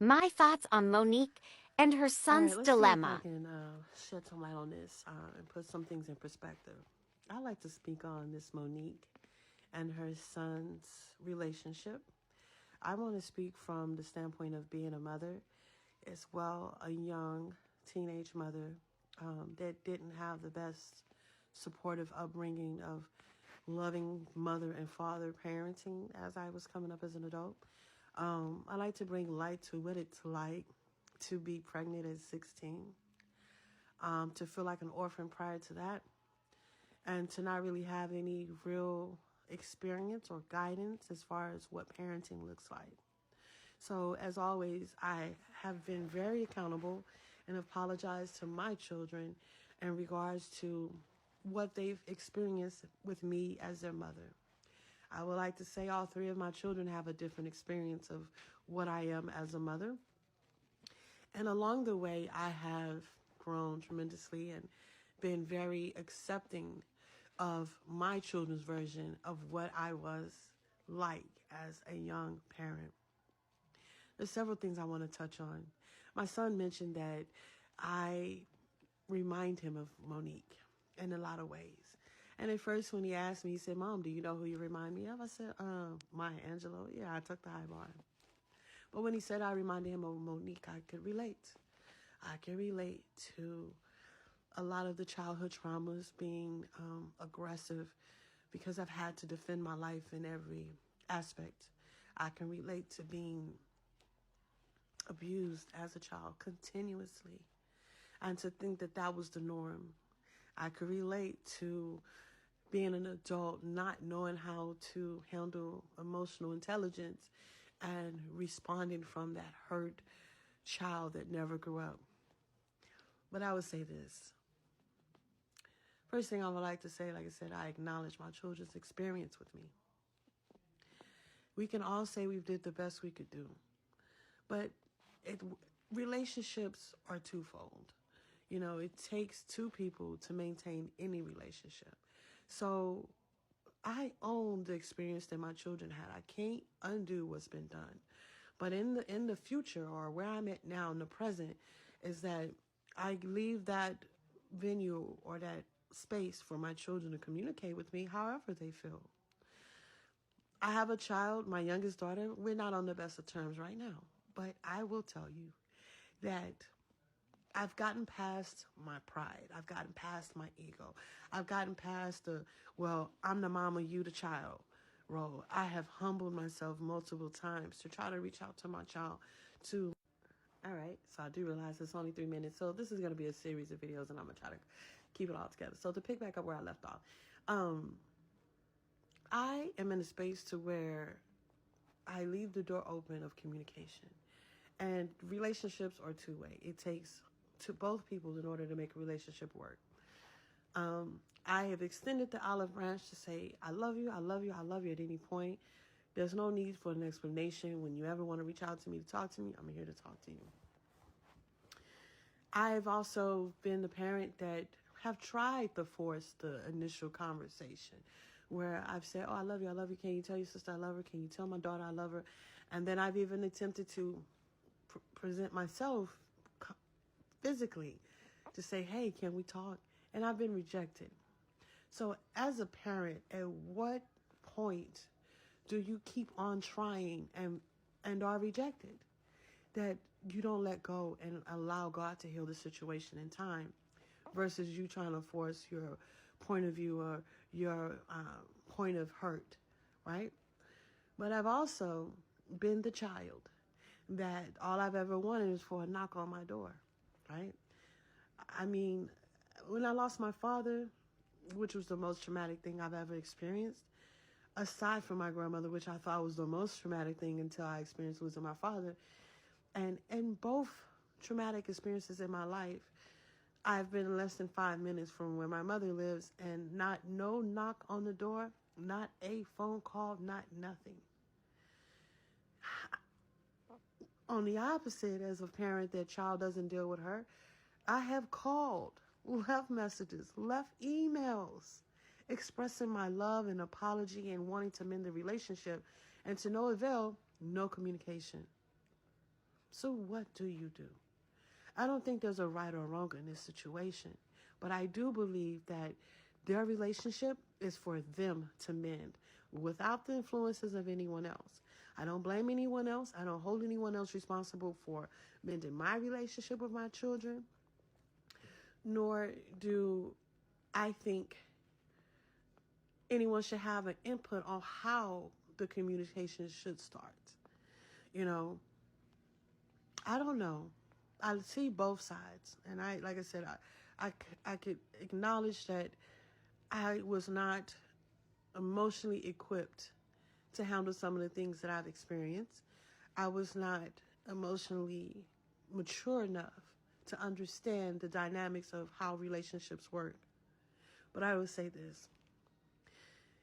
My thoughts on Monique and her All right, son's let's see if I dilemma. can shed some light on this and put some things in perspective. I like to speak on this Monique and her son's relationship. I want to speak from the standpoint of being a mother, as well a young teenage mother that didn't have the best supportive upbringing of loving mother and father parenting as I was coming up as an adult. I like to bring light to what it's like to be pregnant at 16, to feel like an orphan prior to that, and to not really have any real experience or guidance as far as what parenting looks like. So, as always, I have been very accountable and apologized to my children in regards to what they've experienced with me as their mother. I would like to say all three of my children have a different experience of what I am as a mother. And along the way, I have grown tremendously and been very accepting of my children's version of what I was like as a young parent. There's several things I want to touch on. My son mentioned that I remind him of Monique in a lot of ways. And at first, when he asked me, he said, "Mom, do you know who you remind me of?" I said, Maya Angelou. Yeah, I took the high bar. But when he said I reminded him of Monique, I could relate. I can relate to a lot of the childhood traumas, being aggressive because I've had to defend my life in every aspect. I can relate to being abused as a child continuously, and to think that that was the norm. I could relate to being an adult, not knowing how to handle emotional intelligence and responding from that hurt child that never grew up. But I would say this. First thing I would like to say, like I said, I acknowledge my children's experience with me. We can all say we did the best we could do, but relationships are twofold. You know, it takes two people to maintain any relationship. So I own the experience that my children had. I can't undo what's been done. But in the future, or where I'm at now in the present, is that I leave that venue or that space for my children to communicate with me however they feel. I have a child, my youngest daughter. We're not on the best of terms right now. But I will tell you that I've gotten past my pride. I've gotten past my ego. I've gotten past well, I'm the mama, you the child role. I have humbled myself multiple times to try to reach out to my child to, all right, so I do realize it's only 3 minutes. So this is going to be a series of videos and I'm going to try to keep it all together. So to pick back up where I left off, I am in a space to where I leave the door open of communication. And relationships are two-way. It takes to both people in order to make a relationship work. I have extended the olive branch to say, I love you, I love you, I love you at any point. There's no need for an explanation. When you ever want to reach out to me to talk to me, I'm here to talk to you. I've also been the parent that have tried to force the initial conversation where I've said, oh, I love you, I love you. Can you tell your sister I love her? Can you tell my daughter I love her? And then I've even attempted to present myself physically to say, hey, can we talk? And I've been rejected. So as a parent, at what point do you keep on trying and are rejected? That you don't let go and allow God to heal the situation in time versus you trying to force your point of view or your point of hurt, right? But I've also been the child that all I've ever wanted is for a knock on my door, right? I mean, when I lost my father, which was the most traumatic thing I've ever experienced, aside from my grandmother, which I thought was the most traumatic thing until I experienced losing my father, and in both traumatic experiences in my life, I've been less than 5 minutes from where my mother lives, and no knock on the door, not a phone call, not nothing. On the opposite, as a parent that child doesn't deal with her, I have called, left messages, left emails, expressing my love and apology and wanting to mend the relationship, and to no avail, no communication. So what do you do? I don't think there's a right or wrong in this situation, but I do believe that their relationship is for them to mend without the influences of anyone else. I don't blame anyone else. I don't hold anyone else responsible for mending my relationship with my children, nor do I think anyone should have an input on how the communication should start. You know, I don't know. I see both sides, and like I said, I could acknowledge that I was not emotionally equipped to handle some of the things that I've experienced. I was not emotionally mature enough to understand the dynamics of how relationships work. But I would say this: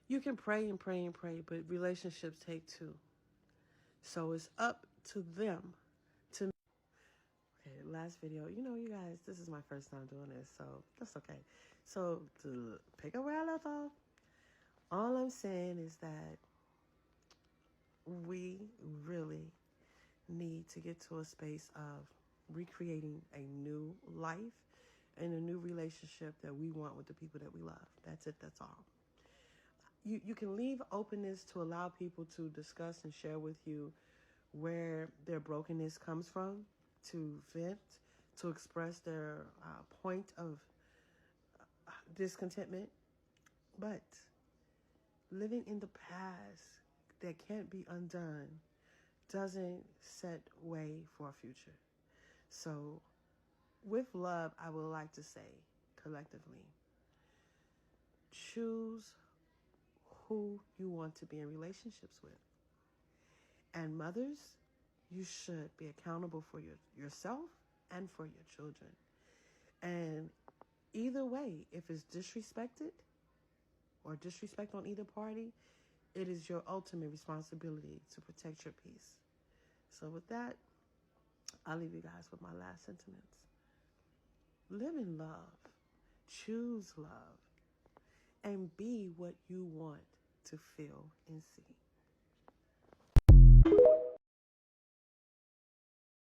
you can pray and pray and pray, but relationships take two. So it's up to them to. Okay, last video. You know, you guys, this is my first time doing this, so that's okay. So to pick up where I left off, all I'm saying is that we really need to get to a space of recreating a new life and a new relationship that we want with the people that we love. That's it. That's all. You can leave openness to allow people to discuss and share with you where their brokenness comes from, to vent, to express their point of discontentment. But living in the past that can't be undone doesn't set way for a future. So with love, I would like to say collectively, choose who you want to be in relationships with. And mothers, you should be accountable for yourself and for your children. And either way, if it's disrespected or disrespect on either party, it is your ultimate responsibility to protect your peace. So with that, I'll leave you guys with my last sentiments. Live in love, choose love, and be what you want to feel and see.